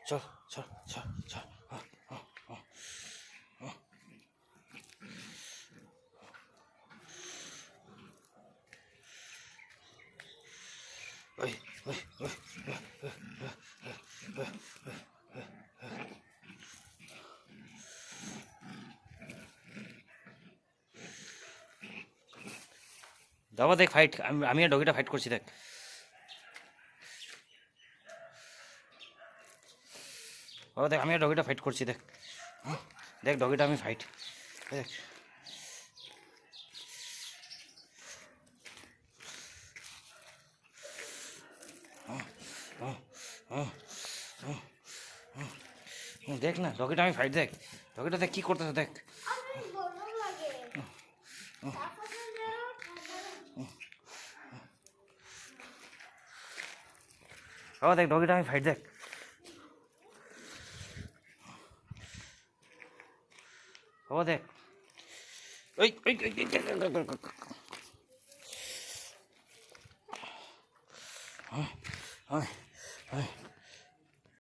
চল চল চল চল। ওই ওই ওই যাবো দেখ ফাইট, আমি আর ডগিটা ফাইট করছি দেখ। বাবা দেখ আমি আর ডগিটা ফাইট করছি দেখ, দেখ ডগিটা আমি ফাইট দেখ। দেখ না ডগিটা আমি ফাইট দেখ, ডগিটা দেখ কি করতেছে দেখ। বাবা দেখ ডগিটা আমি ফাইট দেখ। বাবা দেখ ওই ওই ওই